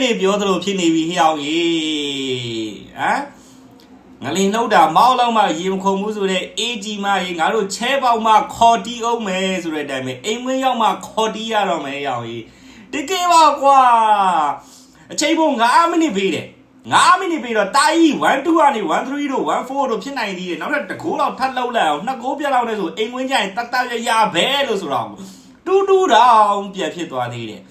တွေပြောသလိုဖြစ်နေပြီဟျောင်းကြီးဟမ်ငလင်နှုတ်တာမောက်လောက်မှရေမခုံမှုဆိုတဲ့အေးကြီးမကြီးငါတို့ချဲပေါက်မှခေါ်တီးအောင်မယ်ဆိုတဲ့အတိုင်းပဲအိမ်ဝင်းရောက်မှခေါ်တီးရတော့မယ်ဟျောင်းကြီးတကယ်ပါကွာအချိန်ပုံ9မိနစ်ပေးတယ်9မိနစ်ပြီးတော့တာကြီး1 2ကနေ1 3တို့1 4တို့ဖြစ်နိုင်သေးတယ်နောက်ထပ်တကိုးလောက်ထပ်လောက်လိုက်အောင်2ကိုးပြလောက်နဲ့ဆိုအိမ်ဝင်းကြရင်တတ်ရဘဲလို့ဆိုတော့တူတူတောင်ပြန်ဖြစ်သွားသေးတယ်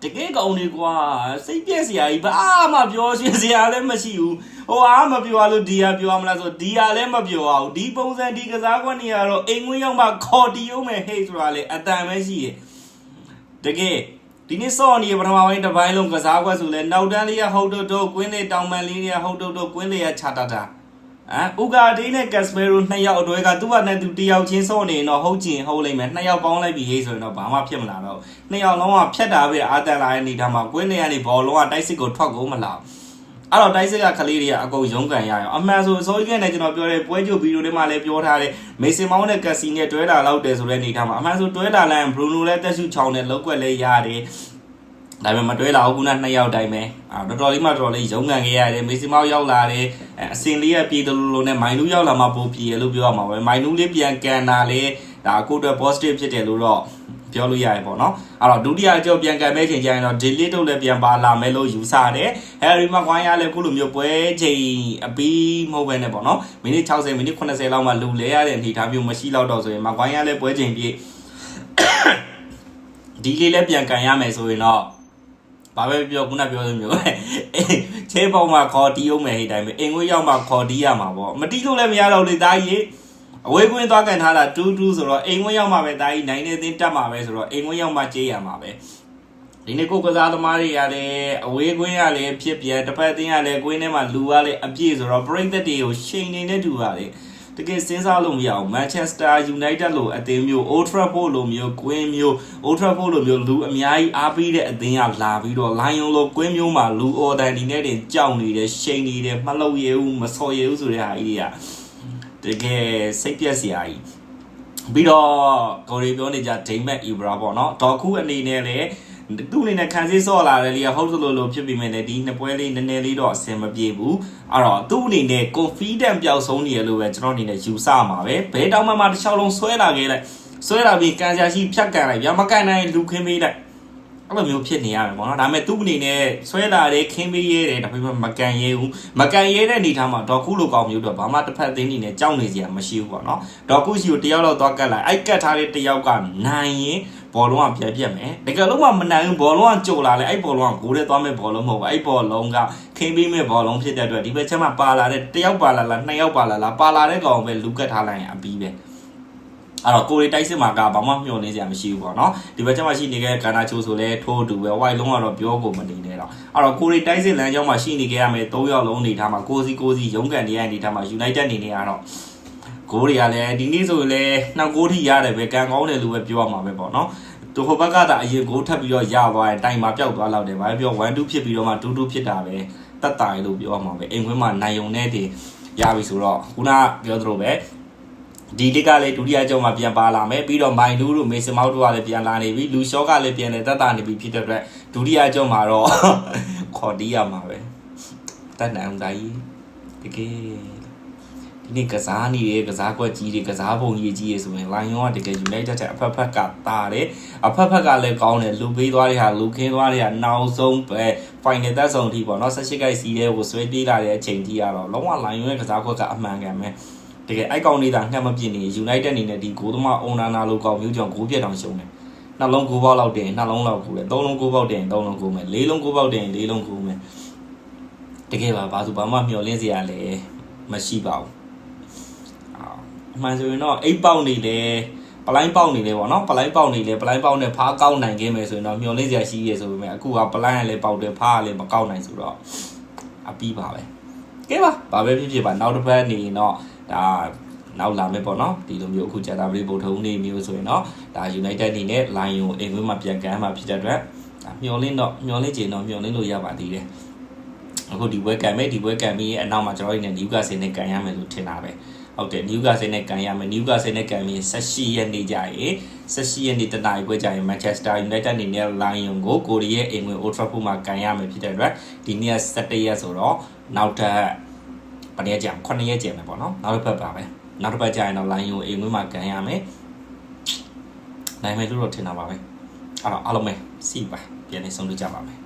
တကယ်ကောင်းနေကွာစိတ်ပြက်စရာကြီးဘာမှပြောရှင်းစရာလည်းမရှိဘူးဟိုအားမပြောလို့ဒီဟာပြောမလားဆိုဒီဟာလည်းမပြောအောင်ဒီပုံစံဒီကစားကွက်နေရတော့အိမ်ဝင်းရောက်မှခေါ်တီးအောင်မယ်ဟဲ့ဆိုတာလေအတန်ပဲရှိတယ်တကယ်ဒီနေ့စောနေပထမပိုင်းတစ်ပိုင်းလုံးကစားကွက်ဆိုလဲနောက်တန်းလေးရဟုတ်တော့ကွင်းလေးတောင်ပန်လေးရဟုတ်တော့ကွင်းလေးရချတာတာဥကာဒေးနဲ့ကက်စပယ်ရို2ယောက်အတွဲကသူ့ဟာနဲ့သူတယောက်ချင်းစောနေတော့ဟုတ်ချင်ဟုတ်လိမ့်မယ်2ယောက်ပေါင်းလိုက်ပြီဟေးဆိုရင်တော့ဘာမှဖြစ်မလာတော့2ယောက်လုံးကဖြတ်တာပဲအာတန်လာရဲ့နေထားမှာကွင်းလေးကနေဘောလုံးကတိုက်စစ်ကိုထွက်ကုန်မလာအဲ့တော့တိုက်စစ်ကခလေးတွေကအကုန်ရုံးကန်ရအောင်အမှန်ဆိုစောကြီးကနဲ့ကျွန်တော်ပြောတဲ့ပွဲချုပ်ဗီဒီယိုတွေမှာလည်းပြောထားတယ်မေဆင်မောင်းနဲ့ကက်စီနဲ့တွဲလာလောက်တယ်ဆိုတဲ့နေထားမှာအမှန်ဆိုတွဲလာလမ်းဘရူနိုလည်းတက်ရှူချောင်းနဲ့လောက်ွက်လည်းရတယ်ဒါပေမဲ့မတွဲလာဘူးခုန2ယောက်တိုင်းပဲတော်တော်လေးမှတော်တော်လေးရုံးကန်ခဲ့ရတယ်မေစီမောက်ရောက်လာတယ်အစင်လေးကပြေတလူလိုနဲ့မိုင်နူးရောက်လာမှပိုးပြေလို့ပြောရမှာပဲမိုင်နူးလေးပြန်ကန်တာလေဒါကိုအတွက် positive ဖြစ်တယ်လို့တော့ပြောလို့ရတယ်ပေါ့နော်အဲ့တော့ဒုတိယအကျော်ပြန်ကန်မဲ့ချိန်ကျရင်တော့ delete တို့လည်းပြန်ပါလာမယ်လို့ယူဆတယ် Harry Maguire လည်းခုလိုမျိုးပွဲချိန်အပြီးမဟုတ်ပဲနဲ့ပေါ့နော်မိနစ်60မိနစ်80လောက်မှလူလဲရတဲ့အနေအထားမျိုးမရှိတော့ဆိုရင် Maguire လည်းပွဲချိန်ပြည့်ဒီလေးလည်းပြန်ကန်ရမယ်ဆိုရင်တော့ဘာပဲပြောခုနပြောသလိုမျိုးချဲပေါက်မှာခေါ်တီးအောင်မယ်ဟိတိုင်းပဲအင်ငွေရောက်မှာခေါ်တီးရမှာပေါ့မတီးလို့လည်းမရတော့လေတာကြီးအဝေးကွင်းသွားကန်ထားတာ2-2ဆိုတော့အင်ငွေရောက်မှာပဲတာကြီးနိုင်နေသိတက်မှာပဲဆိုတော့အင်ငွေရောက်မှာကြေးရမှာပဲဒီနေ့ကိုကစားသမားတွေကလည်းအဝေးကွင်းကလည်းဖြစ်ပြန်တစ်ဖက်အသင်းကလည်းကွင်းထဲမှာလူကလည်းအပြည့်ဆိုတော့ပရိသတ်တွေကိုရှိန်နေတဲ့တူပါလေတကယ်စဉ်းစားလို့မရအောင်မန်ချက်စတာယူနိုက်တက်လိုအသင်းမျိုးအိုထရာဖို့လိုမျိုးကွင်းမျိုးအိုထရာဖို့လိုမျိုးလူအများကြီးအားပေးတဲ့အသင်းကလာပြီးတော့လိုင်ယွန်လိုကွင်းမျိုးမှာလူအော်တန်ဒီနဲ့တင်ကြောက်နေတယ်ရှိန်နေတယ်မလှုပ်ရဲဘူးမစော်ရဲဘူးဆိုတဲ့ဟာကြီးတွေကတကယ်စိတ်ပြက်စရာကြီးပြီးတော့ကိုရီပြောနေကြဒိမက်အီဘရာပေါ့နော်ဒေါ်ခုအနေနဲ့လည်းသူ့အနေနဲ့ခံစစ်ဆော့လာတယ်လေဟုတ်သလိုဖြစ်ပြီးမယ်လေဒီနှစ်ပွဲလေးနည်းနည်းလေးတော့အဆင်မပြေဘူးအဲ့တော့သူ့အနေနဲ့ confidence ပျောက်ဆုံးနေရလို့ပဲကျွန်တော်အနေနဲ့ယူဆမှာပဲဘဲတောင်းမှတစ်ချောင်းလုံးဆွဲလာခဲ့လိုက်ဆွဲလာပြီးကန်ရှာရှိဖြတ်ကန်လိုက်ဗျာမကန်နိုင်လူခင်းပေးလိုက်အဲ့လိုမျိုးဖြစ်နေရမယ်ပေါ့နော်ဒါပေမဲ့သူ့အနေနဲ့ဆွဲလာတယ်ခင်းပေးရဲတယ်ဒါပေမဲ့မကန်ရဲဘူးမကန်ရဲတဲ့အနေထားမှာဒေါ်ခုလိုကောင်မျိုးတော့ဘာမှတစ်ဖက်သိန်းနေနဲ့ကြောက်နေစရာမရှိဘူးပေါ့နော်ဒေါ်ခုစီကိုတယောက်တော့သွားကတ်လိုက်အဲ့ကတ်ထားတဲ့တယောက်ကနိုင်ရင်ဘောလုံးကပြန်ပြတ်မယ်တကယ်လို့မှမနိုင်ဘူးဘောလုံးကကြိုလာလဲအဲ့ဘောလုံးကဂိုးထဲသွားမဲ့ဘောလုံးမဟုတ်ဘူးအဲ့ဘောလုံးကခင်းပေးမဲ့ဘောလုံးဖြစ်တဲ့အတွက်ဒီဘက်ချက်မှာပါလာတဲ့တယောက်ပါလာလား2ယောက်ပါလာလားပါလာတဲ့ကောင်ပဲလူကတ်ထားလိုက်ရင်အပြီးပဲအဲ့တော့ကိုရီတိုက်စစ်မှာကဘာမှမျှော်နေစရာမရှိဘူးပေါ့နော်ဒီဘက်ချက်မှာရှိနေတဲ့ကာနာချိုဆိုလဲထိုးတူပဲဝိုက်လုံးကတော့ပြောဖို့မနေနဲ့တော့အဲ့တော့ကိုရီတိုက်စစ်လမ်းကြောင်းမှာရှိနေကြရမယ်3ယောက်လုံးနေထားမှာကိုစီရုံးကန်နေရတဲ့နေထားမှာ United နေနေရတော့ဂိုးတွေကလည်းဒီနေ့ဆိုရင်လည်း2ဂိုးထိရတယ်ပဲကန်ကောင်းတယ်လို့ပဲပြောရမှာပဲပေါ့နော်သူဟိုဘက်ကသာအရင်ဂိုးထပ်ပြီးတော့ရသွားရင်တိုင်မှာပျောက်သွားလောက်တယ်ဗါပြော1-2ဖြစ်ပြီးတော့မှ2-2ဖြစ်တာပဲတတ်တာလို့ပြောရမှာပဲအိမ်ခွင်းမှာနိုင်ုံနဲ့တင်ရပြီဆိုတော့ခုနပြောသလိုပဲဒီတစ်ကလည်းဒုတိယကြောင်းမှာပြန်ပါလာမယ်ပြီးတော့မိုင်လူးတို့မေစမောက်တို့ကလည်းပြန်လာနေပြီလူရှော့ကလည်းပြန်လဲတတ်တာနေပြီဖြစ်တဲ့အတွက်ဒုတိယကြောင်းမှာတော့ခေါ်တီးရမှာပဲတတ်နိုင်အောင်ဒါကြီးတကယ်ဒီနေ့ကစားနေတဲ့ကစားကွက်ကြီးတွေကစားပုံကြီးကြီးဆိုရင်လိုင်ယွန်ကတကယ် United တဲ့အဖက်ဖက်ကတာတယ်အဖက်ဖက်ကလည်းကောင်းတယ်လူပေးသွားတဲ့ဟာလူခင်းသွားတဲ့ဟာနောက်ဆုံးပဲ final သက်ဆုံးထိပေါ့နော်18ကိုက်စီးတဲ့ကိုဆွဲပြေးလာတဲ့အချိန်ထိကတော့လုံးဝလိုင်ယွန်ရဲ့ကစားကွက်ကအမှန်ကန်ပဲတကယ်အိုက်ကောင်နေတာငှက်မပြစ်နေ United အနေနဲ့ဒီဂိုးသမားအုံနာနာလိုကောင်မျိုးကြောင့်ဂိုးပြတ်အောင်ရှုံးတယ်နှလုံးဂိုးပေါက်လောက်တင်နှလုံးလောက်ဂိုးတယ်သုံးလုံးဂိုးပေါက်တင်သုံးလုံးဂိုးမယ်လေးလုံးဂိုးပေါက်တင်လေးလုံးဂိုးမယ်တကယ်ပါဘာမှမျှော်လင့်စရာလည်းမရှိပါဘူးအမှန်ဆိုရင်တော့အိတ်ပေါက်နေလေပလိုင်းပေါက်နေလေပေါ့နော်ပလိုင်းပေါက်နေလေပလိုင်းပေါက်နဲ့ဖားကောက်နိုင်ခဲ့မယ်ဆိုရင်တော့မျောလင့်စရာရှိရဆိုပေမဲ့အခုကပလိုင်းကလည်းပေါက်တယ်ဖားကလည်းမကောက်နိုင်ဆိုတော့အပြီးပါပဲကဲပါဘာပဲဖြစ်ဖြစ်ပါနောက်တစ်ပတ်နေရင်တော့ဒါနောက်လာမယ်ပေါ့နော်ဒီလိုမျိုးအခုကြာတာပရိပုံထုံးနေမျိုးဆိုရင်တော့ဒါ United အနေနဲ့ Lion ကိုအိမ်ဝင်းမှာပြန်ကန်မှာဖြစ်တဲ့အတွက်မျောလင့်ချင်တော့မျောလင့်လို့ရပါသေးတယ်အခုဒီပွဲကန်မယ်ဒီပွဲကန်ပြီးအနောက်မှာကျွန်တော်တို့နေ Newcastle နဲ့ကန်ရမယ်လို့ထင်တာပဲဟုတ်တယ် Newcastle နဲ့ကန်ရမယ် Newcastle နဲ့ကန်ပြီး18ရက်နေကြရေ 16ရက်နေ့တနင်္လာပွဲကြရင် Manchester United အနေနဲ့ Lion ကိုကိုရီးယားအိမ်ဝင် Old Trafford မှာကန်ရမယ်ဖြစ်တဲ့အတွက်ဒီနေ့17ရက်ဆိုတော့နောက်ထပ်ဘယ်ရက်ကြာ9ရက်ကြာမယ်ပေါ့နော်နောက်တစ်ပတ်ပါပဲနောက်တစ်ပတ်ကြာရင်တော့ Lion ကိုအိမ်ဝင်မှာကန်ရမယ်နိုင်မယ်လို့တော့ထင်တာပါပဲအဲ့တော့အားလုံးပဲစီးပါပြန်နေဆုံးလို့ကြပါမယ်